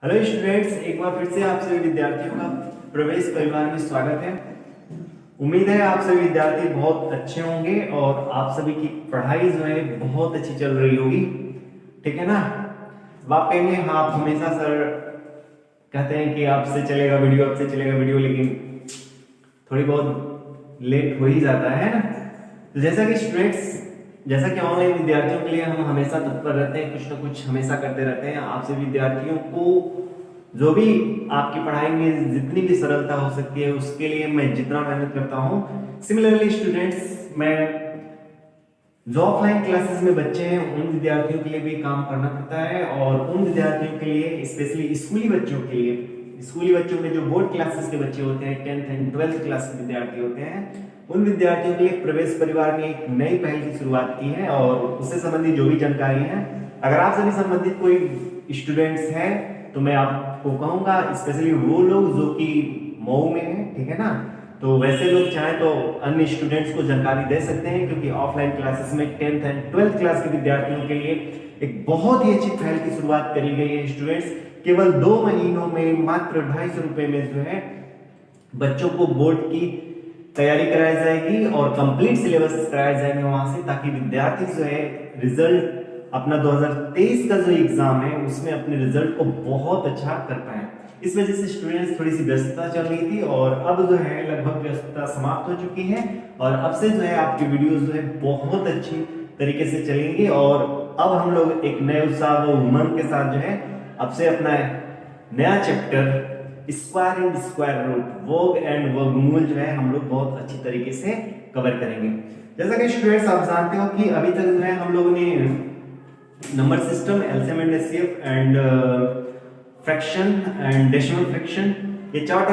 Hello students, एक बार फिर से आप सभी विद्यार्थियों का प्रवेश परिवार में स्वागत है। उम्मीद है आप सभी विद्यार्थी बहुत अच्छे होंगे और आप सभी की पढ़ाई जो है बहुत अच्छी चल रही होगी। ठीक है ना। अब आप कहेंगे हाँ, आप हमेशा सर कहते हैं कि आपसे चलेगा वीडियो, आपसे चलेगा वीडियो, लेकिन थोड़ी बहुत लेट हो ही जाता है ना। तो जैसा कि स्टूडेंट्स, जैसा कि ऑनलाइन विद्यार्थियों के लिए हम हमेशा तत्पर रहते हैं, कुछ ना कुछ हमेशा करते रहते हैं। आपसे विद्यार्थियों को जो भी आपकी पढ़ाई में जितनी भी सरलता हो सकती है उसके लिए मैं जितना मेहनत करता हूँ, सिमिलरली स्टूडेंट्स, मैं जो ऑफलाइन क्लासेस में बच्चे हैं उन विद्यार्थियों के लिए भी काम करना पड़ता है। और उन विद्यार्थियों के लिए, स्पेशली स्कूली बच्चों के लिए, स्कूली बच्चों में जो बोर्ड क्लासेस के बच्चे होते हैं, 10th एंड 12th क्लास के विद्यार्थी होते हैं, उन विद्यार्थियों के लिए प्रवेश परिवार ने एक नई पहल की शुरुआत की है। और उससे संबंधित जो भी जानकारी है, अगर आप सभी संबंधित कोई स्टूडेंट्स हैं तो मैं आपको कहूंगा, स्पेशली वो लोग जो कि मऊ में है, ठीक है ना, तो वैसे लोग चाहें तो अन्य स्टूडेंट्स को जानकारी दे सकते हैं, क्योंकि ऑफलाइन क्लासेस में 10th एंड 12th क्लास के विद्यार्थियों के लिए एक बहुत ही अच्छी पहल की शुरुआत करी गई है। स्टूडेंट्स, केवल 2 महीनों में मात्र 250 रुपए में जो है बच्चों को बोर्ड की तैयारी कराई जाएगी और कंप्लीट सिलेबस कराया जाएंगे वहां से, ताकि विद्यार्थी जो है रिजल्ट अपना 2023 का जो एग्जाम है उसमें अपने रिजल्ट को बहुत अच्छा कर पाए। इस वजह से स्टूडेंट्स थोड़ी सी व्यस्तता चल रही थी और अब जो है लगभग व्यस्तता समाप्त हो चुकी है और अब से जो है आपकी वीडियोस जो है बहुत अच्छी तरीके से चलेंगी। और अब हम लोग एक नए उत्साह व उमंग के साथ जो है अब से अपना नया chapter square and square root, वर्ग एंड वर्गमूल जो है हम लोग बहुत अच्छी तरीके से कवर करेंगे। जैसा कि स्टूडेंट्स आप जानते हो कि अभी तक जो है हम लोगों ने number system, LCM and HCF and fraction and decimal fraction, ये चार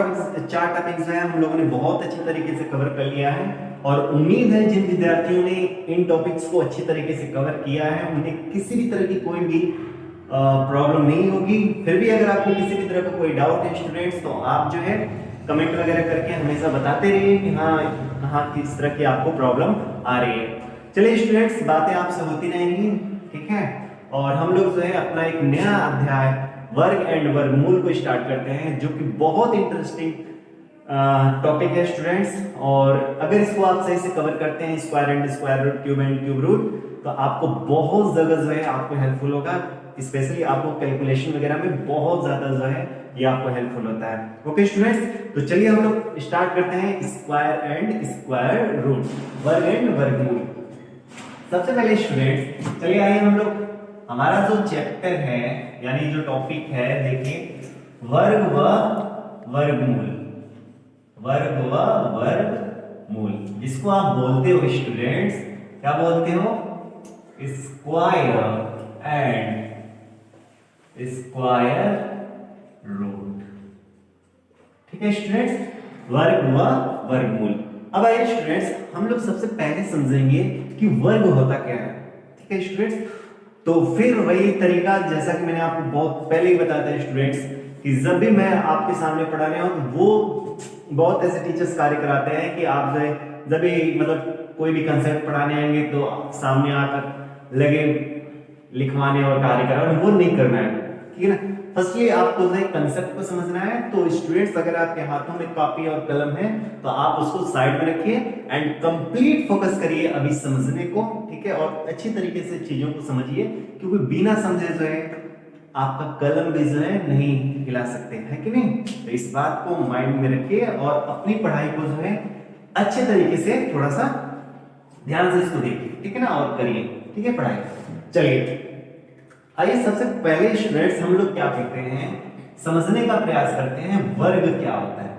टॉपिक्स जो है हम लोगों ने बहुत अच्छी तरीके से कवर कर लिया है। और उम्मीद है जिन विद्यार्थियों ने इन टॉपिक्स को अच्छी तरीके से कवर किया है उन्हें किसी भी तरह की कोई भी प्रॉब्लम नहीं होगी। फिर भी अगर आपको किसी भी तरह का कोई डाउट है स्टूडेंट्स, तो आप जो है कमेंट वगैरह करके हमेशा बताते रहिए कि हाँ कहाँ किस तरह की आपको प्रॉब्लम आ रही है। चलिए स्टूडेंट्स, बातें आपसे होती रहेंगी, ठीक है। और हम लोग जो है अपना एक नया अध्याय वर्ग एंड वर्गमूल को स्टार्ट करते हैं, जो कि बहुत इंटरेस्टिंग टॉपिक है स्टूडेंट्स। और अगर इसको आप सही से कवर करते हैं, square and square root, cube and cube root, तो आपको बहुत जगह जो है आपको हेल्पफुल होगा। स्पेशली आपको कैलकुलेशन वगैरह में बहुत ज्यादा जो है ये आपको हेल्पफुल होता है। ओके स्टूडेंट्स, तो चलिए हम लोग स्टार्ट करते हैं स्क्वायर एंड स्क्वायर रूट, वर्ग एंड वर्गमूल। सबसे पहले स्टूडेंट्स चलिए आइए हम लोग हमारा जो चैप्टर है यानी जो टॉपिक है, देखिए वर्ग व वर्गमूल, वर्ग व वर्गमूल, जिसको आप बोलते हो स्टूडेंट्स, क्या बोलते हो? Square and square root. ठीक है स्टूडेंट्स, वर्ग व वर्गमूल। अब आइए स्टूडेंट्स हम लोग सबसे पहले समझेंगे कि वर्ग होता क्या है। ठीक है स्टूडेंट्स, तो फिर वही तरीका जैसा कि मैंने आपको बहुत पहले ही बताया था स्टूडेंट्स, कि जब भी मैं आपके सामने पढ़ाने आऊं तो वो बहुत ऐसे टीचर्स कार्य कराते हैं कि आप जो है जब भी मतलब कोई भी कंसेप्ट पढ़ाने आएंगे तो सामने आकर लगे लिखवाने और कार्य कराने, वो नहीं करना है, ठीक है ना। फर्स्टली आपको जो है कंसेप्ट को समझना है। तो स्टूडेंट्स, अगर आपके हाथों में कॉपी और कलम है तो आप उसको साइड में रखिए एंड कंप्लीट फोकस करिए अभी समझने को, ठीक है। और अच्छी तरीके से चीजों को समझिए, क्योंकि बिना समझे जो है आपका कलम भी जो है नहीं हिला सकते, है कि नहीं। तो इस बात को माइंड में रखिए और अपनी पढ़ाई को जो है अच्छे तरीके से थोड़ा सा ध्यान से इसको देखिए, ठीक है ना, और करिए, ठीक है पढ़ाई। चलिए आइए सबसे पहले स्टूडेंट्स हम लोग क्या करते हैं, समझने का प्रयास करते हैं वर्ग क्या होता है।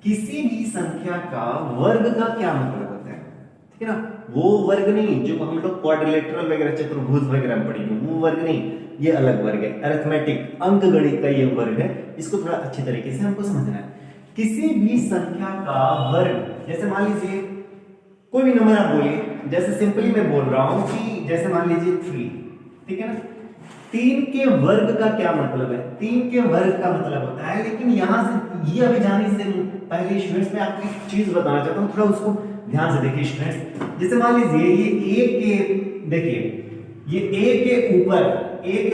किसी भी संख्या का वर्ग का क्या मतलब होता है, ठीक है ना। वो वर्ग नहीं जो हम लोग क्वाड्रिलेटरल वगैरह, चतुर्भुज वगैरह पढ़ेंगे, वो वर्ग नहीं, ये अलग वर्ग है। अरिथमेटिक, अंक गणित का ये वर्ग है, इसको थोड़ा अच्छी तरीके से हमको समझना है। किसी भी संख्या का वर्ग, जैसे मान लीजिए कोई भी नंबर आप बोलिए, जैसे सिंपली मैं बोल रहा हूं कि जैसे मान लीजिए 3, ठीक है ना। 3 के वर्ग का क्या मतलब है? 3 के वर्ग का मतलब होता है, लेकिन यहां से ये अभी जाने से पहले स्टूडेंट्स मैं आपको एक चीज बताना चाहता हूं, थोड़ा उसको ध्यान से देखिए स्टूडेंट्स। जैसे मान लीजिए ये a के, देखिए ये a के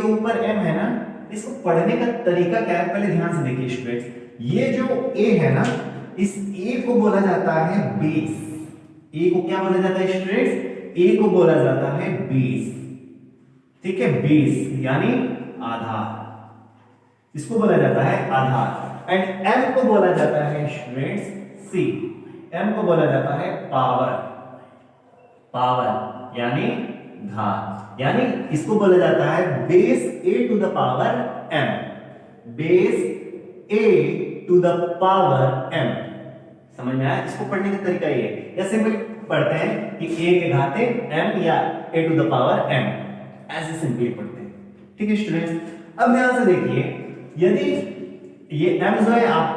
ऊपर m है ना, इसको पढ़ने का तरीका क्या है पहले ध्यान से देखिए स्टूडेंट्स। ये जो a है ना, इस a को बोला जाता है बेस। a को क्या बोला जाता है स्टूडेंट्स? a को बोला जाता है बेस, ठीक है, बेस यानी आधार, इसको बोला जाता है आधार। एंड m को बोला जाता है स्टूडेंट्स c, m को बोला जाता है पावर, पावर यानी घात, यानी इसको बोला जाता है base a to the power m, base a to the power m। समझ में आया? इसको पढ़ने का तरीका ये है, या सिंपल पढ़ते हैं कि a के घाते m या a to the power m, ऐसे सिंपली पढ़ते हैं, ठीक है स्टूडेंट्स। अब ध्यान से देखिए, यदि ये m जो है आप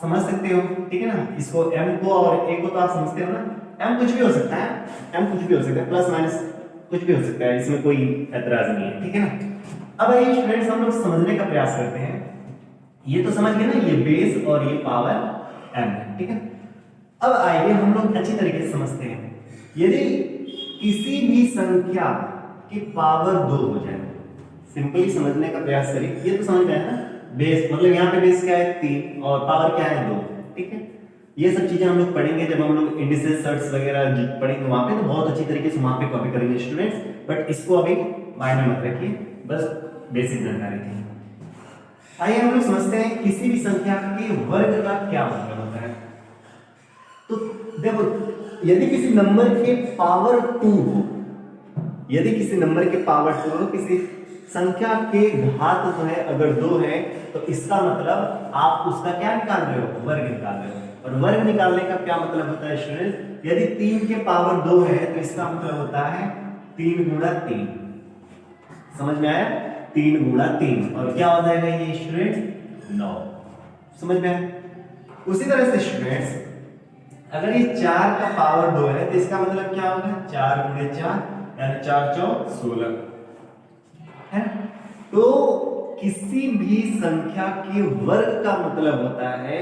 समझ सकते हो, ठीक है ना, इसको m को और a को तो आप समझते हो ना, m कुछ भी हो सकता है, m कुछ भी हो सकता है, प्लस माइनस कुछ भी हो सकता है, इसमें कोई ऐतराज नहीं है, ठीक है ना। अब आइए स्टूडेंट्स हम लोग समझने का प्रयास करते हैं। ये तो समझ गए ना, ये बेस और ये पावर m है, ठीक है। अब आइए हम लोग अच्छी तरीके से समझते हैं। यदि किसी भी संख्या की पावर 2 हो जाए, सिंपली समझने का प्रयास करिए। ये तो समझ में आया ना, बेस मतलब यहाँ पे बेस क्या है 3 और पावर क्या है 2, ठीक है। ये सब चीजें हम लोग पढ़ेंगे जब हम लोग इंडिसेस सर्ट्स वगैरह पढ़ेंगे वहां पे, तो बहुत अच्छी तरीके से वहां पे कॉपी करेंगे स्टूडेंट्स, बट इसको अभी माइंड में मत रखिए, बस बेसिक जानकारी थी। आइए हम लोग समझते हैं किसी भी संख्या के वर्ग का क्या मतलब होता है। तो देखो, यदि किसी नंबर के पावर 2 हो, यदि किसी नंबर के पावर 2 हो, किसी संख्या के घात जो है अगर 2 है, तो इसका मतलब आप उसका क्या निकाल रहे हो? वर्ग निकाल रहे हो। और वर्ग निकालने का क्या मतलब होता है स्टूडेंट? यदि 3 के पावर 2 है तो इसका मतलब होता है 3 गुणा 3। समझ में आया? 3 गुणा 3, और क्या हो जाएगा ये स्टूडेंट? 9। समझ में आया? उसी तरह से स्टूडेंट्स, अगर ये 4 का पावर 2 है तो इसका मतलब क्या होगा? 4 गुणे 4 यानी 4 चौक 16 है। तो किसी भी संख्या के वर्ग का मतलब होता है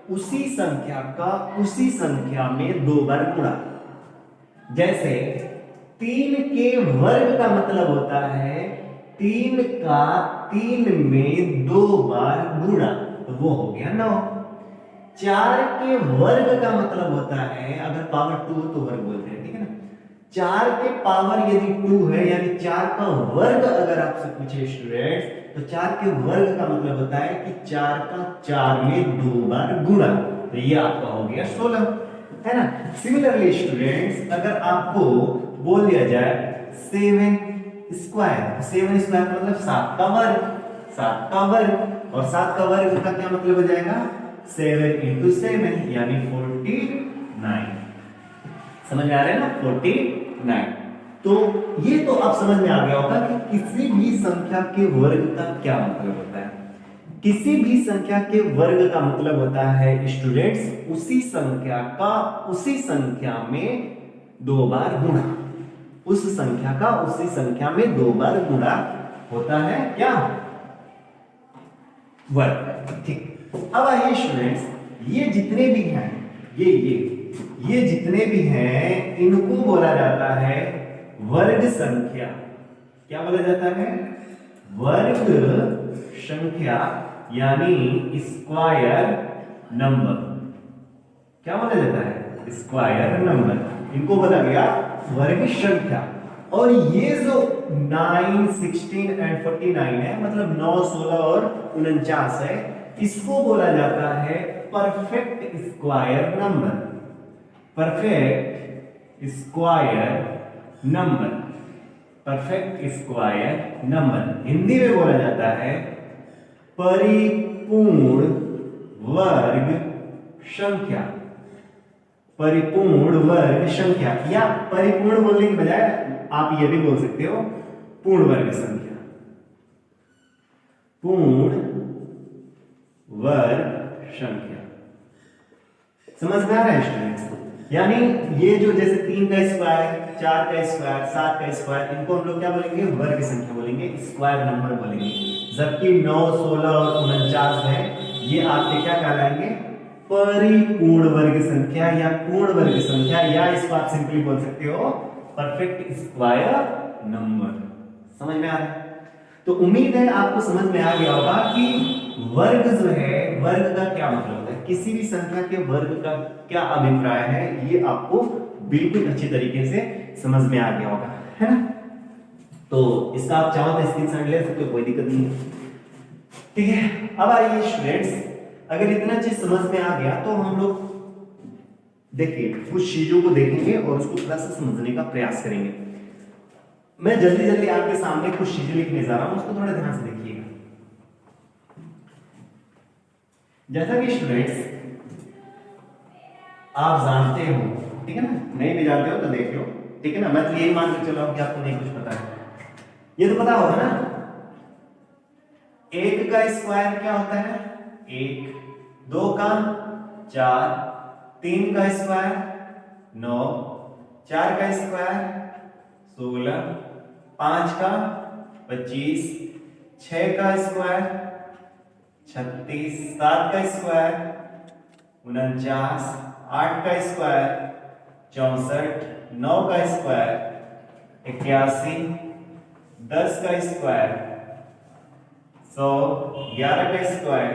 उसी संख्या का उसी संख्या में 2 बार गुणा। जैसे 3 के वर्ग का मतलब होता है 3 का 3 में 2 बार गुणा, तो वो हो गया 9। 4 के वर्ग का मतलब होता है, अगर पावर 2 तो वर्ग बोलते हैं, ठीक है ना। 4 के पावर यदि 2 है, यानी 4 का वर्ग अगर आपसे पूछे स्टूडेंट्स, तो 4 के वर्ग का मतलब होता है कि 4 का 4 में 2 बार गुणा, तो ये आपका हो गया 16, है ना। सिमिलरली स्टूडेंट्स, अगर आपको बोल दिया जाए 7 स्क्वायर, 7 स्क्वायर मतलब 7 का वर्ग, 7 का वर्ग, और 7 का वर्ग का क्या मतलब हो जाएगा? 7 into 7 यानी 49। समझ में आ रहा है ना? 49। तो ये तो आप समझ में आ गया होगा कि किसी भी संख्या के वर्ग का क्या मतलब होता है। किसी भी संख्या के वर्ग का मतलब होता है स्टूडेंट्स उसी संख्या का उसी संख्या में 2 बार गुणा, उस संख्या का उसी संख्या में 2 बार गुणा होता है क्या? वर्ग। ठीक, अब आइए स्टूडेंट्स, ये जितने भी हैं, ये जितने भी हैं, इनको बोला जाता है वर्ग संख्या। क्या बोला जाता है? वर्ग संख्या, यानी स्क्वायर नंबर। क्या बोला जाता है? Square number. इनको बोला गया वर्ग संख्या। और ये जो 9, 16 एंड 49 है, मतलब 9, 16 और 49 है, इसको बोला जाता है perfect square number. Perfect square number, perfect square number Hindi में बोला जाता है परिपूर्ण वर्ग संख्या। परिपूर्ण वर्ग संख्या, या परिपूर्ण बोलने के बजाय आप ये भी बोल सकते हो पूर्ण वर्ग संख्या। पूर्ण वर्ग संख्या। समझ में आ रहा है स्टूडेंट्स? यानी ये जो जैसे 3 का स्क्वायर, 4 का स्क्वायर, 7 का स्क्वायर, इनको हम लोग क्या बोलेंगे? वर्ग संख्या बोलेंगे, स्क्वायर नंबर बोलेंगे। जबकि 9, 16 और 49 है, ये आपके क्या कहलाएंगे? परिपूर्ण वर्ग संख्या या पूर्ण वर्ग संख्या, या इसको आप सिंपली बोल सकते हो परफेक्ट स्क्वायर नंबर। समझ में आ रहा है? तो उम्मीद है आपको समझ में आ गया होगा कि वर्ग जो है, वर्ग का क्या मतलब है, किसी भी संख्या के वर्ग का क्या अभिप्राय है, ये आपको बिल्कुल अच्छी तरीके से समझ में आ गया होगा, है ना। तो इसका आप चाहो तो स्क्रीनशॉट ले सकते हो, कोई दिक्कत नहीं है, ठीक है। अब आइए स्टूडेंट्स, अगर इतना चीज समझ में आ गया तो हम लोग देखिए कुछ चीजों को देखेंगे और उसको थोड़ा सा समझने का प्रयास करेंगे। मैं जल्दी जल्दी आपके सामने कुछ चीजें लिखने जा रहा हूं, उसको थोड़ा ध्यान से देखिएगा। जैसा कि स्टूडेंट्स आप जानते हो, ठीक है ना, नहीं भी जानते हो तो देख लो, ठीक है ना। मैं तो यही मान के चला हूं कि आपको नहीं कुछ पता है, ये तो पता होगा ना। एक का स्क्वायर क्या होता है, एक, दो का 4, तीन का स्क्वायर 9, चार का स्क्वायर 16, पांच का 25, छह का स्क्वायर 36, सात का स्क्वायर 49, आठ का स्क्वायर 64, नौ का स्क्वायर 81, 10 का स्क्वायर 100, 11 का स्क्वायर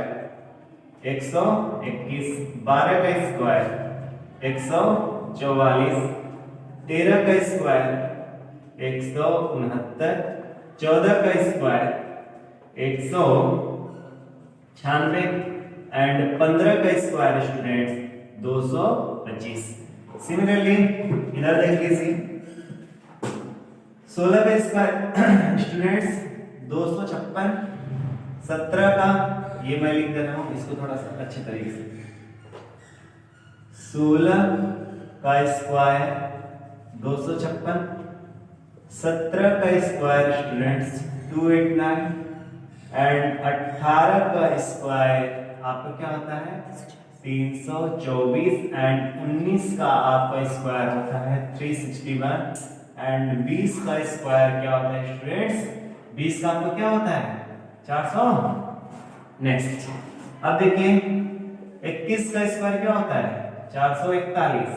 121, 12 का स्क्वायर 144, 13 का स्क्वायर 169, 14 का स्क्वायर 196 एंड 15 का स्क्वायर स्टूडेंट्स 225। सिमिलरली इधर देख लीजिए, 16 का स्क्वायर स्टूडेंट्स 256, 17 का, ये मैं लिख दे रहा हूं इसको थोड़ा सा अच्छे तरीके से, 16 का स्क्वायर 256, 17 का स्क्वायर स्टूडेंट्स 289 एंड 18 का स्क्वायर आपका क्या होता है 324 एंड 19 का आपका स्क्वायर होता है 361 एंड 20 का स्क्वायर क्या होता है स्टूडेंट्स, 20 का आपका क्या होता है 400। नेक्स्ट अब देखिए 21 का स्क्वायर क्या होता है 441,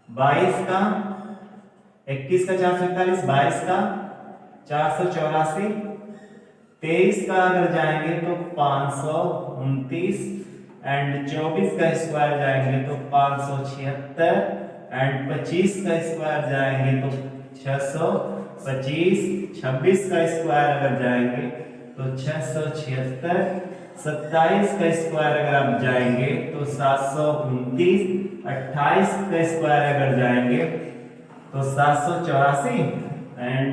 22 का 21 का 441, 22 का 484, 23 का अगर जाएंगे तो 529 एंड 24 का स्क्वायर जाएंगे तो 576 एंड 25 का स्क्वायर जाएंगे तो 625, 26 का स्क्वायर अगर जाएंगे तो 676, 27 का स्क्वायर अगर आप जाएंगे तो 729, 28 का स्क्वायर अगर जाएंगे तो 784 एंड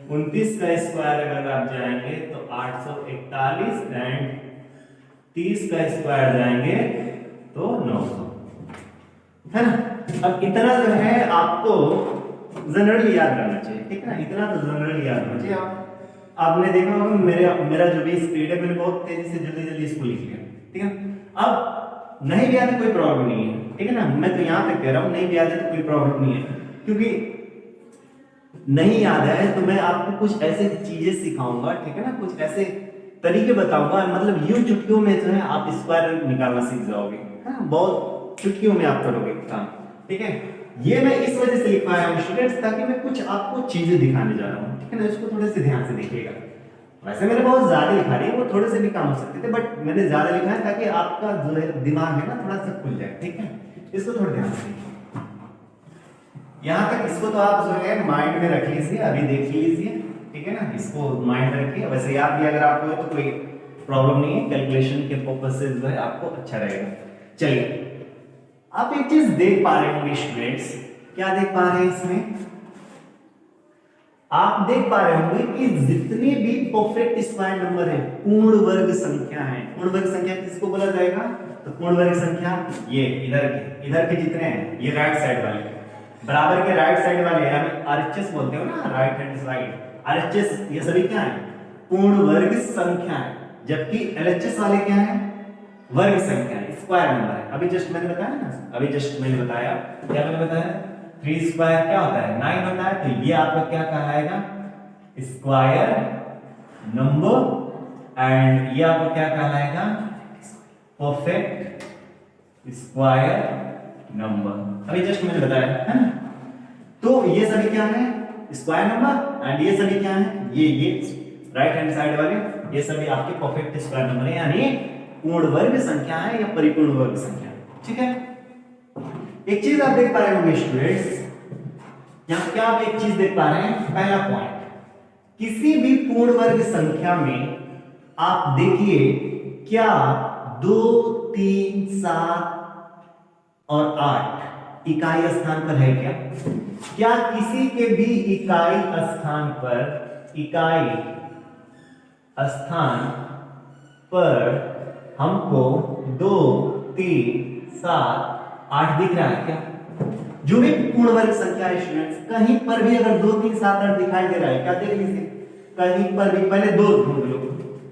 29 का स्क्वायर अगर आप जाएंगे तो 841 एंड 30 का स्क्वायर जाएंगे तो 900, है ना। अब इतना जो है आपको जनरली याद रहना चाहिए, ठीक है ना, इतना तो जनरली याद रहना चाहिए। आपने देखा होगा मेरा जो भी स्पीड है, मैंने बहुत तेजी से जल्दी जल्दी इसको लिख लिया, ठीक है। अब नहीं भी याद है कोई प्रॉब्लम नहीं है, ठीक है ना, मैं तो यहां तक कह रहा हूं नहीं भी याद है तो कोई प्रॉब्लम नहीं है, क्योंकि नहीं याद है तो मैं आपको कुछ ऐसे चीजें सिखाऊंगा, ठीक है ना, कुछ ऐसे तरीके बताऊंगा, मतलब यूं चुटकियों में जो है आप स्क्वायर निकालना सीख जाओगे, है ना, बहुत चुटकियों में आप करोगे काम, ठीक है। ये मैं इस वजह से लिख पाया हूं स्टूडेंट्स, ताकि मैं कुछ आपको चीजें दिखाने जा रहा हूं, ठीक है ना, इसको थोड़े से ध्यान से देखिएगा। वैसे मैंने बहुत ज्यादा लिखा नहीं है, वो थोड़े से भी काम हो सकते थे, बट मैंने ज्यादा लिखा है ताकि आपका जो है दिमाग है ना थोड़ा सा खुल जाए, ठीक है। इसको थोड़ा ध्यान से यहां तक, इसको तो आप जो है माइंड में रख लीजिए, अभी देख लीजिए, ठीक है ना, इसको माइंड में रखिए। वैसे याद भी अगर आपको है तो कोई प्रॉब्लम नहीं है, कैलकुलेशन के पर्पस से जो है आपको अच्छा रहेगा। चलिए आप एक चीज देख पा रहे होंगे स्टूडेंट्स, क्या देख पा रहे हैं इसमें, आप देख पा रहे होंगे कि जितने भी परफेक्ट स्क्वायर नंबर है, पूर्ण वर्ग संख्या है, पूर्ण वर्ग संख्या किसको बोला जाएगा, तो पूर्ण वर्ग संख्या ये इधर के जितने हैं, ये राइट साइड वाले, बराबर के राइट साइड वाले, यानी आरएचएस बोलते हो ना, राइट हैंड साइड, आरएचएस ये सभी क्या है, पूर्ण वर्ग संख्या है, जबकि एलएचएस वाले क्या है, वर्ग संख्या है, स्क्वायर नंबर है। अभी जस्ट मैंने बताया ना, अभी जस्ट मैंने बताया, क्या मैंने बताया, 3 स्क्वायर क्या होता है 9 होता है, तो ये आपका क्या कहलाएगा, स्क्वायर नंबर, एंड ये आपका क्या कहलाएगा, परफेक्ट स्क्वायर नंबर। अभी जस्ट मैंने बताया है ना, तो ये सभी क्या है, स्क्वायर नंबर, एंड ये सभी क्या है, ये राइट हैंड साइड वाले ये सभी आपके परफेक्ट स्क्वायर नंबर है, यानी पूर्ण वर्ग संख्या है या परिपूर्ण वर्ग संख्या। ठीक है, एक चीज आप देख पा रहे होंगे स्टूडेंट्स, यहां क्या आप एक चीज देख पा रहे हैं, पहला पॉइंट, किसी भी पूर्ण वर्ग संख्या में आप देखिए क्या 2, 3, 7 और 8 इकाई स्थान पर है क्या? क्या किसी के भी इकाई स्थान पर हमको 2, 3, 7, 8 दिख रहा है क्या? जो भी पूर्ण वर्ग संख्या है स्टूडेंट्स, कहीं पर भी अगर 2, 3, 7, 8 दिखाई दे रहा है क्या? देख लीजिए, कहीं पर भी, पहले 2 ढूंढ लो,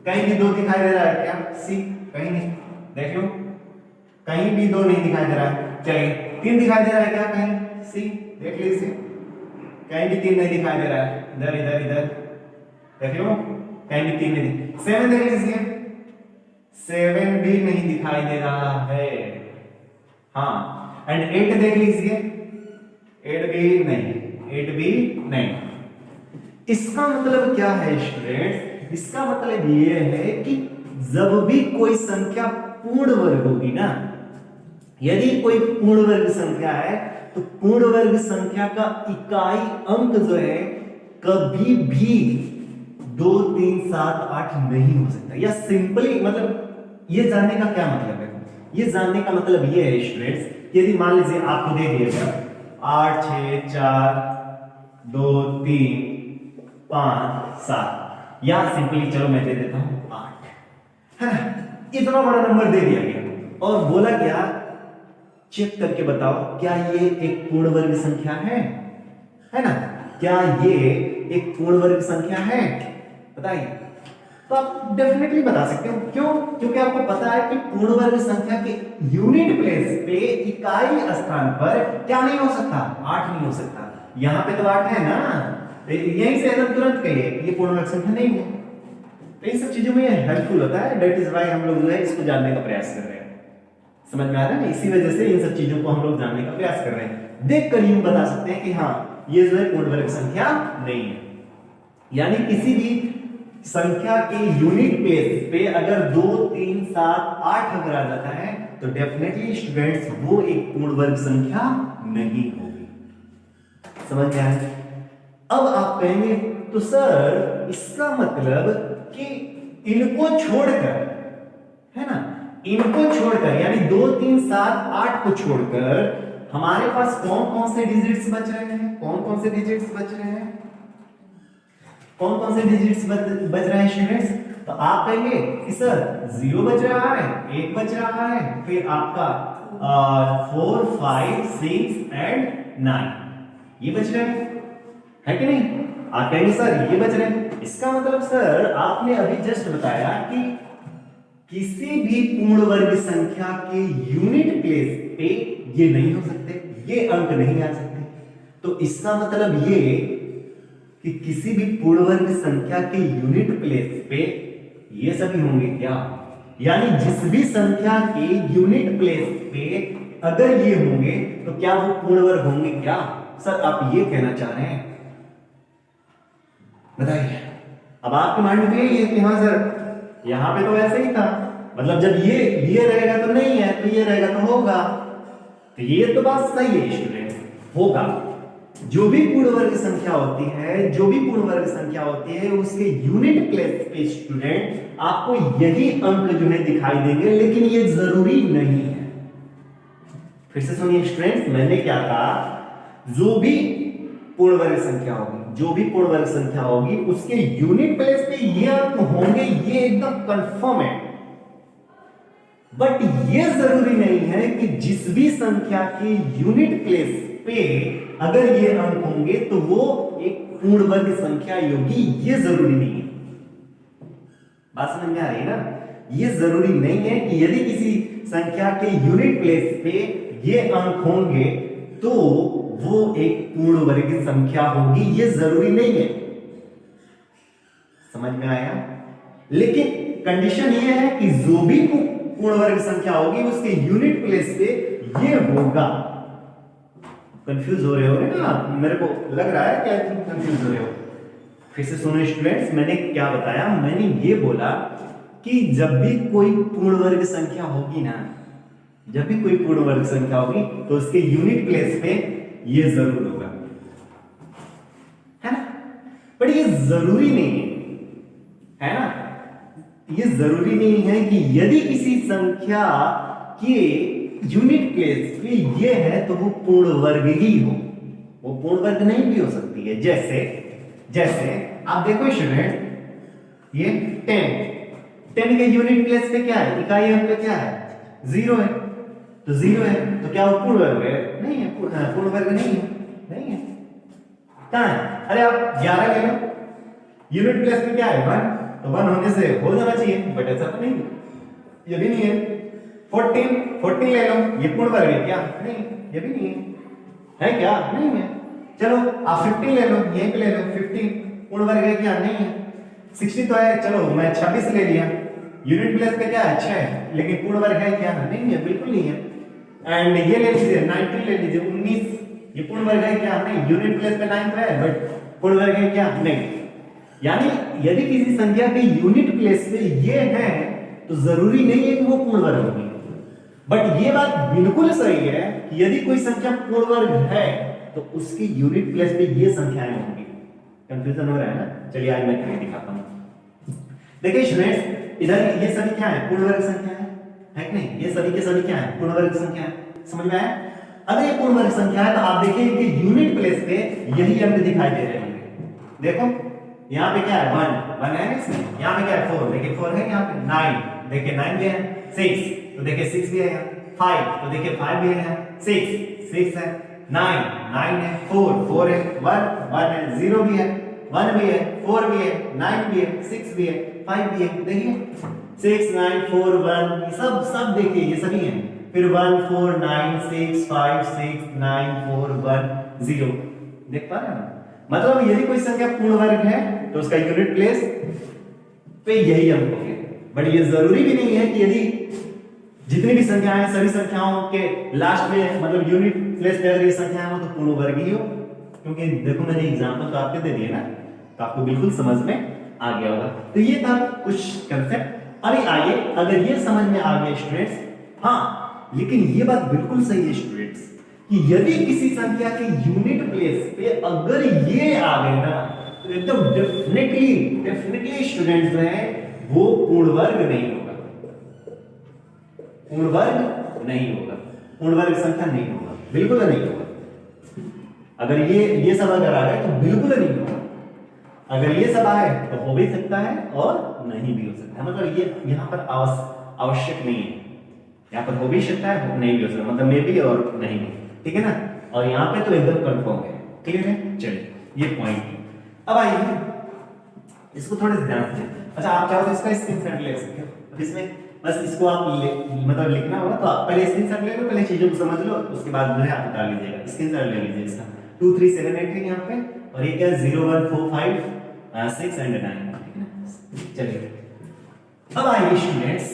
कहीं भी 2 दिखाई दे रहा है क्या? सी, कहीं नहीं, देख लो, कहीं भी 2 नहीं दिखाई दे रहा है। चलिए 3 दिखाई दे रहा है क्या? कहीं सी, देख लीजिए, कहीं भी 3 नहीं दिखाई दे रहा है, इधर इधर इधर देख लो, कहीं भी 3 नहीं। 7 देख लीजिए, 7 भी नहीं दिखाई दे रहा है। हाँ, एंड 8 देख लीजिए, 8 भी नहीं। इसका मतलब क्या है स्टूडेंट्स? इसका मतलब ये है कि जब भी कोई संख्या पूर्ण वर्ग होगी ना, यदि कोई पूर्ण वर्ग संख्या है तो पूर्ण वर्ग संख्या का इकाई अंक जो है कभी भी 2, 3, 7, 8 नहीं हो सकता। या सिंपली मतलब ये जानने का क्या मतलब है? ये जानने का मतलब ये है स्टूडेंट्स, यदि मान लीजिए आपको दे दिया गया 8, 6, 4, 2, 3, 5, 7, या सिंपली चलो मैं दे देता हूं 8, है ना? इतना बड़ा नंबर दे दिया गया और बोला क्या, चेक करके बताओ क्या ये एक पूर्ण वर्ग संख्या है ना? क्या ये एक पूर्ण वर्ग संख्या है? बताइए। तो आप डेफिनेटली बता सकते हो। क्यों? क्योंकि आपको पता है कि पूर्ण वर्ग संख्या के यूनिट प्लेस पे, इकाई स्थान पर क्या नहीं हो सकता? 8 नहीं हो सकता। यहां पे तो 8 है ना, यहीं से एकदम तुरंत कहिए ये पूर्ण वर्ग संख्या नहीं है। तो इन सब चीजों में ये हेल्पफुल होता है, दैट इज व्हाई हम लोग जो है इसको जानने का प्रयास कर रहे हैं। समझ में आ रहा है ना? इसी वजह से इन सब चीजों को हम लोग जानने का प्रयास कर रहे हैं। देखकर यूं बता सकते हैं कि हाँ ये जो है पूर्ण वर्ग संख्या नहीं है। यानी किसी भी संख्या के यूनिट प्लेस पे अगर 2, 3, 7, 8 अगर आ जाता है तो डेफिनेटली स्टूडेंट्स वो एक पूर्ण वर्ग संख्या नहीं होगी। समझ में आया? अब आप कहेंगे तो सर इसका मतलब कि इनको छोड़कर, है ना, इनको छोड़कर यानी 2, 3, 7, 8 को छोड़कर हमारे पास कौन कौन से डिजिट्स बच रहे हैं? कौन कौन से डिजिट्स बच रहे हैं? कौन कौन से डिजिट्स बच रहे हैं स्टूडेंट्स? तो आप कहेंगे कि सर 0 बच रहा है, 1 बच रहा है, फिर आपका 4, 5, 6 एंड 9 ये बच रहे हैं, है कि नहीं? आप कहेंगे सर ये बच रहे हैं। इसका मतलब सर आपने अभी जस्ट बताया कि किसी भी पूर्ण वर्ग संख्या के यूनिट प्लेस पे ये नहीं हो सकते, ये अंक नहीं आ सकते। तो इसका मतलब ये कि किसी भी पूर्ण वर्ग संख्या के यूनिट प्लेस पे ये सभी होंगे क्या? यानी जिस भी संख्या के यूनिट प्लेस पे अगर ये होंगे तो क्या वो पूर्ण वर्ग होंगे क्या? सर आप ये कहना चाह रहे हैं, बताइए। अब आपके माइंड में ये कि हाँ सर यहां पे तो ऐसे ही था, मतलब जब ये रहेगा तो नहीं है, तो ये रहेगा तो होगा। तो ये तो बात सही है स्टूडेंट, होगा। जो भी पूर्ण वर्ग संख्या होती है, उसके यूनिट प्लेस पे स्टूडेंट आपको यही अंक जो है दिखाई देंगे, लेकिन ये जरूरी नहीं है। फिर से सुनिए स्टूडेंट, मैंने क्या कहा, जो भी पूर्ण वर्ग संख्या होगी उसके यूनिट प्लेस पे ये अंक होंगे, ये एकदम कंफर्म है। बट ये जरूरी नहीं है कि जिस भी संख्या के यूनिट प्लेस पे अगर ये अंक होंगे तो वो एक पूर्ण वर्ग संख्या होगी, ये जरूरी नहीं है। बात समझ में आ रही है ना? ये जरूरी नहीं है कि यदि किसी संख्या के यूनिट प्लेस पे ये अंक होंगे तो वो एक पूर्ण वर्ग संख्या होगी, ये जरूरी नहीं है। समझ में आया? लेकिन कंडीशन ये है कि जो भी पूर्ण वर्ग संख्या होगी उसके यूनिट प्लेस पे ये होगा। कंफ्यूज हो रहे हो ना? मेरे को लग रहा है कि तुम कंफ्यूज हो रहे हो। फिर से सुनो स्टूडेंट्स, मैंने क्या बताया, मैंने ये बोला कि जब भी कोई पूर्ण वर्ग संख्या होगी ना, जब भी कोई पूर्ण वर्ग संख्या होगी तो उसके यूनिट प्लेस पे ये जरूर होगा, है ना। पर ये जरूरी नहीं है ना, ये जरूरी नहीं है कि यदि किसी संख्या के यूनिट प्लेस पे ये है तो वो पूर्ण वर्ग ही हो, वो पूर्ण वर्ग नहीं भी हो सकती है। जैसे जैसे आप देखो स्टूडेंट, ये 10 के यूनिट प्लेस पे क्या है, इकाई अंक पे क्या है, 0 है, तो 0 है तो क्या वो पूर्ण वर्ग है? नहीं है, पूर्ण वर्ग नहीं है, नहीं है। कहां है? अरे आप 11 ले लो, यूनिट प्लेस पे क्या है, 1, तो 1 होने से हो जाना चाहिए, बट ऐसा तो नहीं, ये भी नहीं है। 14 ले लो, ये पूर्ण वर्ग है क्या? नहीं, ये भी नहीं है क्या? नहीं है। चलो आप 15 ले लो, यहीं पे ले लो, 15 पूर्ण वर्ग है क्या? नहीं है। 60 तो है, चलो मैं 26 ले लिया, यूनिट प्लेस पे क्या है, 6 है, लेकिन पूर्ण वर्ग है क्या? नहीं है, बिल्कुल नहीं है। एंड ये ले लीजिए, 19 ले लीजिए, 19, ये पूर्ण वर्ग है क्या? नहीं, यूनिट प्लेस पे 9 तो है, बट पूर्ण वर्ग है क्या? नहीं। यानी यदि किसी संख्या के यूनिट प्लेस पे ये है तो जरूरी नहीं है कि वो पूर्ण वर्ग होगी, बट ये बात बिल्कुल सही है कि यदि कोई संख्या पूर्ण वर्ग है तो उसकी यूनिट प्लेस पे ये संख्याएं होंगी। कंफ्यूजन हो रहा है ना? चलिए आज मैं करके दिखाता हूं। देखिए स्टूडेंट्स, इधर ये सभी क्या है, पूर्ण वर्ग संख्या है कि नहीं? ये सभी के सभी क्या है, पूर्ण वर्ग संख्या है। समझ में आया? अगर ये पूर्ण वर्ग संख्या है तो आप देखिए कि यूनिट प्लेस पे यही अंक दिखाई दे रहे होंगे। देखो यहाँ पे क्या है, 1 है इसमें, यहाँ पे क्या है, 4, देखिए 4 है, यहाँ पे 9, देखिए 9 भी है, 6 तो देखिए 6 भी है यहाँ, 5 तो देखिए 5 भी है यहाँ, 6 है, 9 है, 4 है, 1 है, 0 भी है, 1 भी है, 4 भी है, 9 भी है, 6 भी है, 5 भी है, देखिए 6 9 4 1, सब देखिए ये सभी हैं। फिर 1 4 9 6 5 6 9 4 1 0, देख पा रहे हैं? मतलब यदि कोई संख्या पूर्ण वर्ग है तो उसका यूनिट प्लेस पे यही अंक होंगे, बट ये जरूरी भी नहीं है कि यदि जितनी भी संख्याएं सभी संख्याओं के लास्ट में मतलब यूनिट प्लेस पे अगर ये संख्याएं हो तो पूर्ण वर्ग ही हो, क्योंकि देखो मैंने एग्जांपल तो आपके दे दिए ना, तो आपको बिल्कुल समझ में आ गया होगा। तो ये था कुछ कंसेप्ट। अभी आगे अगर ये समझ में आ गया स्टूडेंट्स, हाँ लेकिन ये बात बिल्कुल सही है स्टूडेंट्स कि यदि किसी संख्या के यूनिट प्लेस पे अगर ये आ गए ना तो एकदम डेफिनेटली स्टूडेंट्स जो है वो पूर्ण वर्ग नहीं होगा, पूर्ण वर्ग नहीं होगा, पूर्ण वर्ग संख्या नहीं होगा, बिल्कुल नहीं होगा। अगर ये सब अगर आ गए तो बिल्कुल नहीं होगा, अगर ये सब आए तो हो भी सकता है और नहीं भी हो सकता है, मतलब ये यहाँ पर आवश्यक नहीं है, यहाँ पर हो भी सकता है नहीं भी हो सकता, मतलब मे भी और नहीं भी, ठीक है ना। और यहाँ पे तो एकदम कंफर्म है, क्लियर है। चलिए ये पॉइंट। अब आइए इसको थोड़े से ध्यान से, अच्छा आप चाहो तो इसका स्क्रीनशॉट ले सकते हो, इसमें बस इसको आप मतलब लिखना होगा, तो आप पहले स्क्रीनशॉट ले लो, पहले चीजों को समझ लो, उसके बाद जो है आप डाल लीजिएगा, स्क्रीनशॉट ले लीजिए इसका। 2 3 7 8 है यहाँ पे, और ये क्या है 0 1 4 5 6 एंड 9, ठीक है ना। चलिए अब आइए स्टूडेंट्स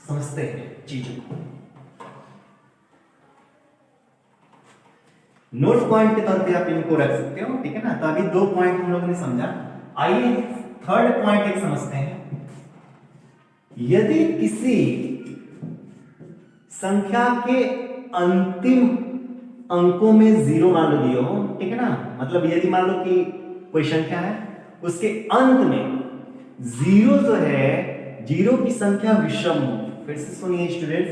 समझते हैं चीजों को। नोट पॉइंट के तौर पे आप इनको रख सकते हो, ठीक है ना। तो अभी 2 पॉइंट हम लोगों ने समझा, आइए थर्ड पॉइंट एक समझते हैं। यदि किसी संख्या के अंतिम अंकों में 0 मान लो दिए हो, ठीक है ना, मतलब यदि मान लो कि कोई संख्या है उसके अंत में 0 जो है, 0 की संख्या विषम हो। फिर से सुनिए स्टूडेंट्स,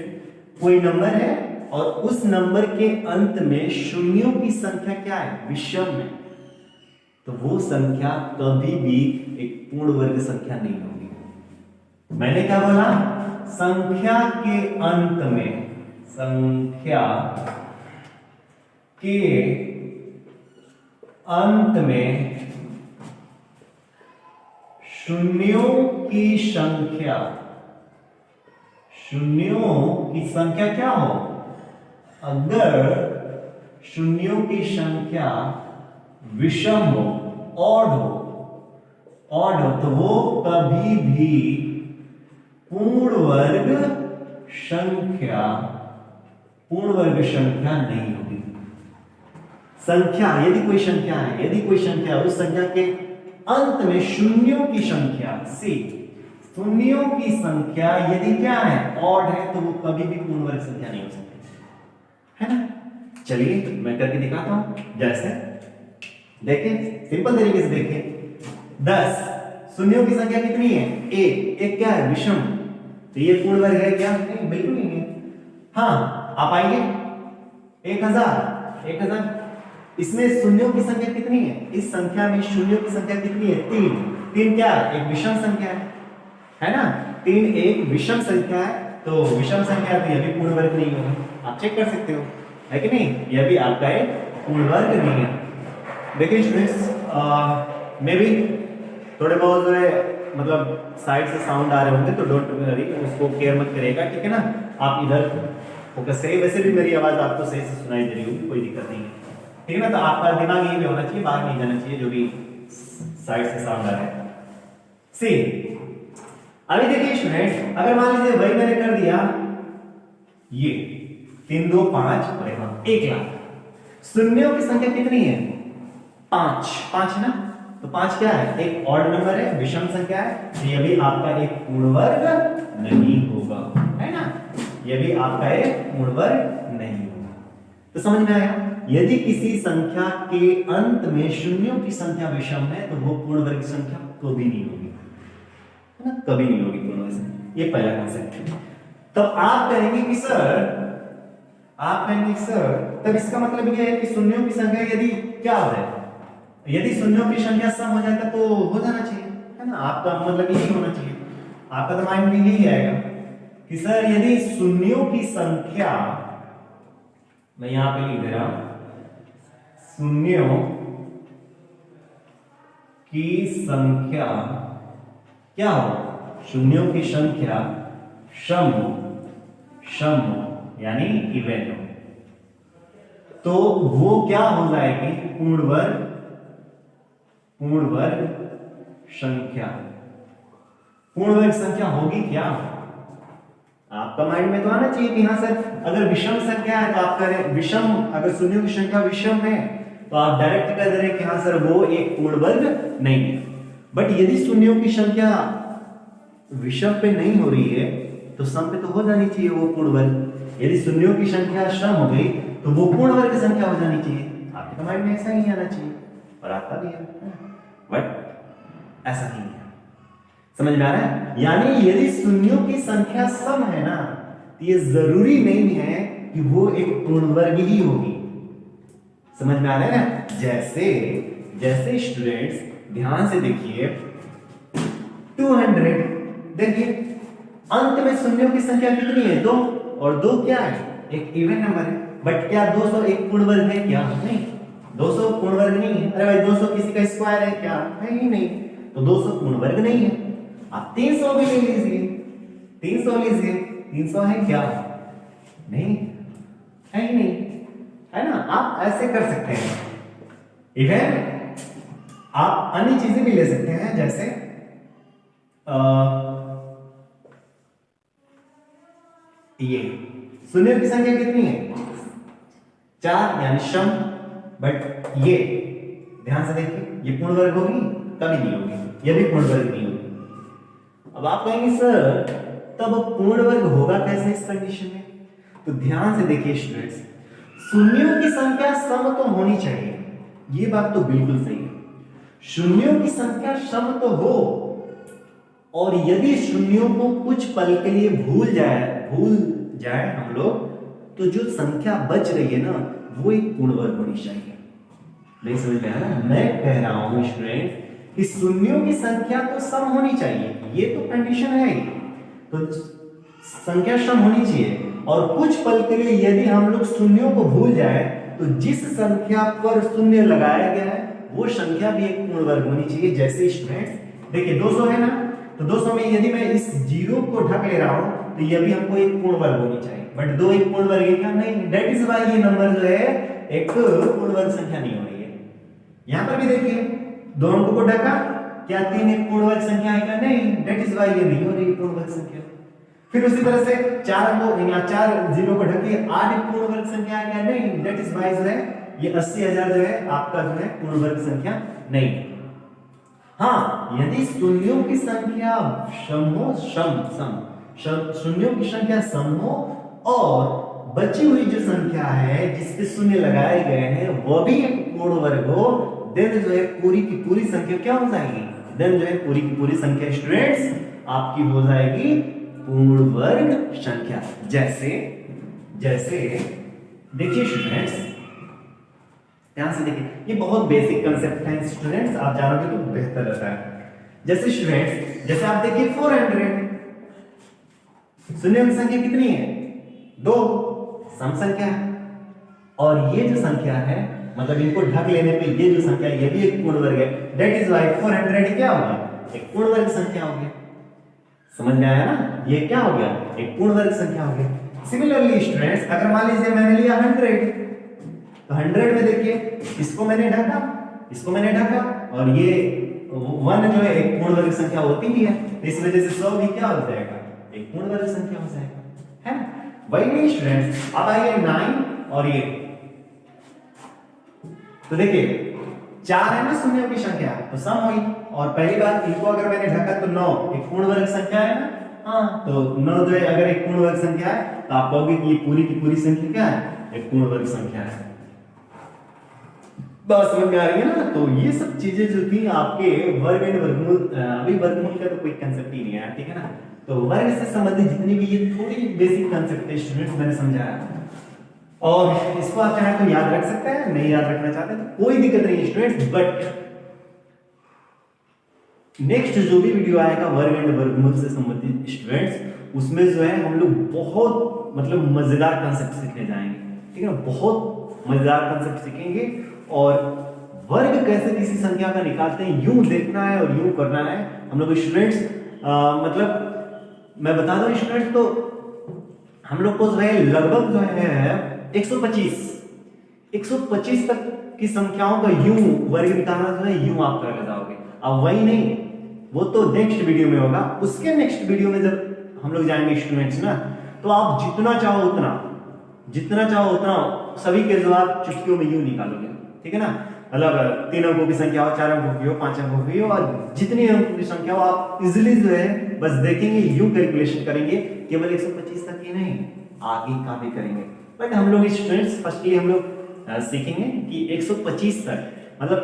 कोई नंबर है और उस नंबर के अंत में शून्यों की संख्या क्या है, विषम है, तो वो संख्या कभी भी एक पूर्ण वर्ग संख्या नहीं होगी। मैंने क्या बोला, संख्या के अंत में, संख्या के अंत में शून्यों की संख्या, शून्यों की संख्या क्या हो, अगर शून्यों की संख्या विषम हो, ऑड हो, तो वो कभी भी पूर्ण वर्ग संख्या नहीं होगी। संख्या, यदि कोई संख्या है, यदि कोई संख्या उस संख्या के अंत में शून्यों की संख्या, सी शून्यों की संख्या यदि क्या है, ऑड है, तो वो कभी भी पूर्ण वर्ग संख्या नहीं हो सकती, है ना। चलिए मैं करके दिखाता हूं। जैसे देखिए, सिंपल तरीके से देखिए, 10 शून्यों की संख्या कितनी है, एक क्या है, विषम, तो ये पूर्ण वर्ग है क्या, नहीं, बिल्कुल नहीं है। हाँ, आप आइए, 1000 इसमें शून्यों की संख्या कितनी है, इस संख्या में शून्यों की संख्या कितनी है, 3 क्या है, एक विषम संख्या है ना, 3 एक विषम संख्या है, तो विषम संख्या तो यह भी पूर्ण वर्ग नहीं होगा, आप चेक कर सकते हो, है कि नहीं, यह भी आपका एक पूर्ण वर्ग नहीं है। देखिए स्टूडेंट्स, मे भी थोड़े बहुत जो है मतलब साइड से साउंड आ रहे होंगे, तो डोंट वरी, उसको केयर मत करिएगा, ठीक है ना, आप इधर फोकस करिए। वैसे भी मेरी आवाज आपको सही से सुनाई दे रही होगी, कोई दिक्कत नहीं है, ठीक है ना। तो आपका दिमाग यही भी होना चाहिए, बाहर नहीं जाना चाहिए जो भी साइड से साउंड आ रहा है। सी अभी देखिए स्टूडेंट्स, अगर मान लीजिए वही मैंने कर दिया, ये 3 2 5 और 1 लाख, शून्यों की संख्या कितनी है, 5 है ना, तो 5 क्या है, एक ऑड नंबर है, विषम संख्या है, तो यह भी आपका एक पूर्ण वर्ग नहीं होगा, है ना, यह भी आपका एक पूर्ण वर्ग नहीं होगा। तो समझ में आया, यदि किसी संख्या के अंत में शून्यों की संख्या विषम है, तो वो पूर्ण वर्ग संख्या कभी नहीं होगी, है ना, कभी नहीं होगी पूर्ण वर्ग संख्या, ये पहला कॉन्सेप्ट। तब आप कहेंगे कि सर, तब इसका मतलब यह है कि शून्यों की संख्या यदि क्या हो जाए, यदि शून्यों की संख्या सम हो जाए तो हो जाना चाहिए, है ना, आपका मतलब यही होना चाहिए, आपका तो माइंड में यही आएगा कि सर यदि शून्यों की संख्या, मैं यहां पे लिख दे रहा हूं, शून्यों की संख्या क्या हो, शून्यों की संख्या सम हो यानी इवन हो, तो वो क्या हो जाएगी, पूर्ण वर्ग संख्या। पूर्ण वर्ग संख्या होगी क्या, आपका माइंड में तो आना चाहिए कि हाँ सर, अगर विषम संख्या है तो आप करें विषम, अगर शून्यों की संख्या विषम है तो आप डायरेक्ट कह दे रहे हैं कि हाँ सर वो एक पूर्ण वर्ग नहीं है। बट यदि शून्यों की संख्या विषम पे नहीं हो रही है तो सम पे तो हो जानी चाहिए वो पूर्ण वर्ग। यदि शून्यों की संख्या सम हो गई तो वो पूर्ण वर्ग संख्या हो जानी चाहिए। आपके तो माइंड में ऐसा ही आना चाहिए और आता भी है, बट ऐसा नहीं है। समझ में आ रहा है? यानी यदि शून्यों की संख्या सम है ना, तो ये जरूरी नहीं है कि वो एक पूर्ण वर्ग ही होगी। समझ में आ रहा है ना? जैसे स्टूडेंट्स ध्यान से देखिए, 200 देखिए अंत में शून्यों की संख्या कितनी है? 2, और 2 क्या है? एक इवन नंबर है। बट क्या 200 एक पूर्ण वर्ग है क्या? नहीं, 200 पूर्ण वर्ग नहीं है। अरे भाई 200 किसी का स्क्वायर है क्या? है ही नहीं, तो 200 पूर्ण वर्ग नहीं है। आप 300 भी ले लीजिए, 300 लीजिए, 300 है क्या? नहीं है ही नहीं, है ना? आप ऐसे कर सकते हैं। इवन आप अन्य चीजें भी ले सकते हैं, जैसे ये शून्यों की संख्या कितनी है? 4 यानी सम। बट ये ध्यान से देखिए, ये पूर्ण वर्ग होगी? कभी नहीं होगी, ये भी पूर्ण वर्ग नहीं होगी। अब आप कहेंगे सर तब पूर्ण वर्ग होगा कैसे इस कंडीशन में? तो ध्यान से देखिए स्टूडेंट्स, शून्यों की संख्या सम तो होनी चाहिए, ये बात तो बिल्कुल सही है। शून्यों की संख्या सम तो हो, और यदि शून्यों को कुछ पल के लिए भूल जाए हम लोग, तो जो संख्या बच रही है ना, वो एक पूर्ण वर्ग होनी चाहिए। नहीं समझ में आया? मैं कह रहा हूं स्टूडेंट कि शून्यों की संख्या तो सम होनी चाहिए, ये तो कंडीशन है ही। तो संख्या सम होनी चाहिए, और कुछ पल के लिए यदि हम लोग शून्यों को भूल जाए, तो जिस संख्या पर शून्य लगाया गया है वो संख्या भी एक पूर्ण वर्ग होनी चाहिए। जैसे स्टूडेंट्स देखिए 200 है ना, तो 200 में यदि मैं इस जीरो को ढक ले रहा हूं, तो यह भी हमको एक पूर्ण वर्ग होनी चाहिए। बट 2 एक पूर्ण वर्ग है क्या? नहीं। दैट इज व्हाई ये नंबर जो है एक पूर्ण वर्ग संख्या नहीं हो रही है। यहां पर भी देखिए 2 अंकों को ढका, क्या 3 एक पूर्ण वर्ग संख्या है क्या? नहीं। दैट इज व्हाई ये नहीं हो रही पूर्ण वर्ग संख्या। फिर उसी तरह से 4 अंकों या 4 जीरो को ढकिए, 8 एक पूर्ण वर्ग संख्या है क्या? नहीं। दैट इज व्हाई जो है ये 80,000 जो है आपका जो है पूर्ण वर्ग संख्या नहीं है। हाँ, यदि शून्यों की संख्या शून्यों की संख्या सम हो और बची हुई जो संख्या है जिसपे शून्य लगाए गए हैं वो भी एक पूर्ण वर्ग हो, देन जो है पूरी की पूरी संख्या क्या हो जाएगी, देन जो है पूरी की पूरी संख्या स्टूडेंट्स आपकी हो जाएगी पूर्ण वर्ग संख्या। जैसे जैसे देखिए स्टूडेंट्स, ध्यान से देखिए, ये बहुत बेसिक कंसेप्ट है स्टूडेंट्स, आप जानोगे तो बेहतर रहता है। जैसे स्टूडेंट्स, जैसे आप देखिए 400 शून्य की संख्या कितनी है, 2 सम संख्या है, और ये जो संख्या है मतलब इनको ढक लेने पे ये जो संख्या है ये भी एक पूर्ण वर्ग है, दैट इज व्हाई 400 क्या होगा, एक पूर्ण वर्ग संख्या हो गया। समझ में आया ना, ये क्या हो गया, एक पूर्ण वर्ग संख्या हो गया। सिमिलरली स्टूडेंट्स, अगर मान लीजिए मैंने लिया 100, तो 100 में देखिए इसको मैंने ढका, इसको मैंने ढका, और ये 1 जो है एक पूर्ण वर्ग संख्या होती ही है, इस वजह से 100 भी क्या हो जाएगा, एक पूर्ण वर्ग संख्या हो जाएगा, है ना। वही नहीं स्टूडेंट्स, अब आइए 9 और ये, तो देखिए 4 है ना शून्यों की संख्या, तो सम हुई, और पहली बात इनको अगर मैंने ढका तो 9 एक पूर्ण वर्ग संख्या है ना, हाँ, तो 9 जो है अगर एक पूर्ण वर्ग संख्या है तो आप कहोगे कि ये पूरी की पूरी संख्या क्या है, एक पूर्ण वर्ग संख्या है। बात समझ में आ रही है ना। तो ये सब चीजें जो थी आपके वर्ग एंड वर्गमूल, अभी वर्गमूल का तो कोई कंसेप्ट ही नहीं है, ठीक है ना। तो वर्ग से संबंधित जितनी भी ये थोड़ी बेसिक कंसेप्ट है स्टूडेंट्स मैंने समझाया, और इसको आप चाहे तो याद रख सकते हैं, नहीं याद रखना चाहते तो कोई दिक्कत नहीं है स्टूडेंट्स। बट नेक्स्ट जो भी वीडियो आएगा वर्ग एंड वर्गमूल से संबंधित स्टूडेंट्स, उसमें जो है हम लोग बहुत मतलब मजेदार कंसेप्ट सीखने जाएंगे, ठीक है ना, बहुत मजेदार कंसेप्ट सीखेंगे, और वर्ग कैसे किसी संख्या का निकालते हैं यूं देखना है और यूं करना है हम लोग स्टूडेंट्स। मतलब मैं बता दूं स्टूडेंट्स, तो हम लोग को जो है लगभग जो है 125 तक की संख्याओं का यूं वर्ग निकालना जो है यूं आप कर जाओगे। अब वही नहीं, वो तो नेक्स्ट वीडियो में होगा, उसके नेक्स्ट वीडियो में जब हम लोग जाएंगे स्टूडेंट्स ना, तो आप जितना चाहो उतना सभी के जवाब चुटकियों में यूं निकालोगे, ठीक है ना। मतलब 3 अंकों की संख्या हो, 4 अंकों की हो, 5 अंकों की हो, और जितनी अंकों की संख्या हो आप इजिली जो है बस देखेंगे, यूं कैलकुलेशन करेंगे, केवल 125 तक ही नहीं आगे का भी करेंगे। बट हम लोग स्टूडेंट्स फर्स्टली हम लोग सीखेंगे कि 125 तक, मतलब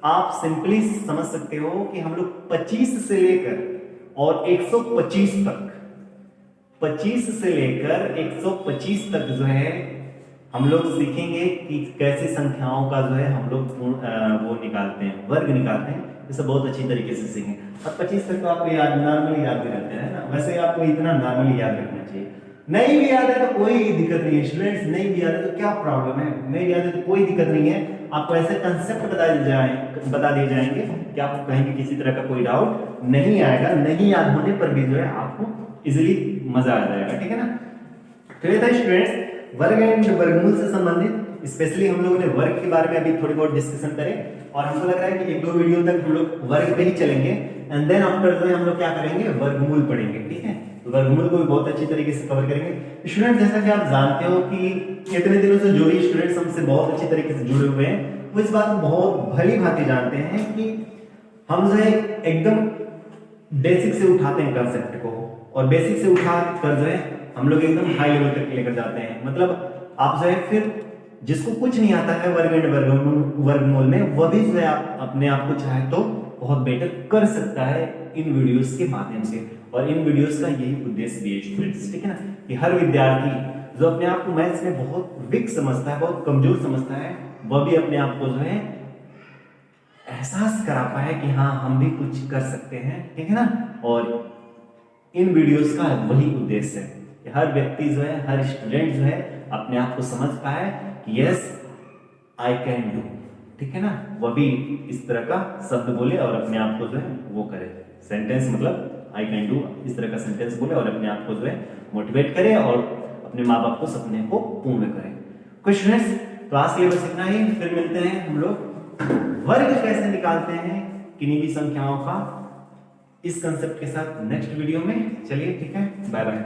आप सिंपली समझ सकते हो कि हम लोग 25 से लेकर और 125 तक, 25 से लेकर 125 तक जो है हम लोग सीखेंगे कि कैसे संख्याओं का जो है हम लोग वो निकालते हैं, वर्ग निकालते हैं, इसे बहुत अच्छी तरीके से सीखेंगे। अब 25 तक तो आपको याद नॉर्मली याद भी रहते हैं ना, वैसे आपको इतना नॉर्मली याद रखना चाहिए। नहीं भी याद है तो कोई दिक्कत नहीं है स्टूडेंट्स, नहीं भी याद है तो क्या प्रॉब्लम है, नहीं याद है तो कोई दिक्कत नहीं है। आपको ऐसे कंसेप्ट बता दिए जाएंगे कि आपको कहीं भी किसी तरह का कोई डाउट नहीं आएगा, नहीं याद होने पर भी जो है आपको इजिली मजा आ जाएगा, ठीक है ना। तो ये था स्टूडेंट्स वर्ग एंड वर्गमूल से संबंधित, स्पेशली हम लोगों ने वर्ग के बारे में अभी थोड़ी बहुत डिस्कशन करें, और हमको लग रहा है कि 1-2 वीडियो तक हम लोग वर्ग पे ही चलेंगे, एंड देन आफ्टर जो है हम लोग क्या करेंगे, वर्गमूल पढ़ेंगे, ठीक है। तो वर्गमूल को भी बहुत अच्छी तरीके से कवर करेंगे स्टूडेंट। जैसा कि आप जानते हो कि इतने दिनों से जो भी स्टूडेंट्स हमसे बहुत अच्छी तरीके से जुड़े हुए हैं, वो इस बात को बहुत भली भांति जानते हैं कि हम जो है एकदम बेसिक से उठाते हैं कंसेप्ट को, और बेसिक से उठा कर जो है हम लोग एकदम हाई लेवल तक लेकर जाते हैं। मतलब आप जो है फिर जिसको कुछ नहीं आता है वर्ग एंड वर्गमूल में, वह भी जो है आप अपने आप को चाहे तो बहुत बेटर कर सकता है इन वीडियोस के माध्यम से, और इन वीडियोस का यही उद्देश्य भी है स्टूडेंट्स, ठीक है ना, कि हर विद्यार्थी जो अपने आप को मैथ्स में बहुत वीक समझता है, बहुत कमजोर समझता है, वह भी अपने आप को जो है एहसास करा पाए कि हाँ हम भी कुछ कर सकते हैं, ठीक है ना। और इन वीडियोस का वही उद्देश्य है कि हर व्यक्ति जो है, हर स्टूडेंट जो है अपने आप को समझ पाए कि यस आई कैन डू, ठीक है ना, वह भी इस तरह का शब्द बोले और अपने आप को जो है वो करे, सेंटेंस मतलब आई कैन डू इस तरह का सेंटेंस बोले और अपने आप को जो है मोटिवेट करे और अपने माँ बाप को सपने को पूर्ण करे। कुछ स्टूडेंट्स, तो आज के लिए बस इतना ही, फिर मिलते हैं हम लोग वर्ग कैसे निकालते हैं किन्हीं भी संख्याओं का इस कंसेप्ट के साथ नेक्स्ट वीडियो में। चलिए ठीक है, बाय बाय।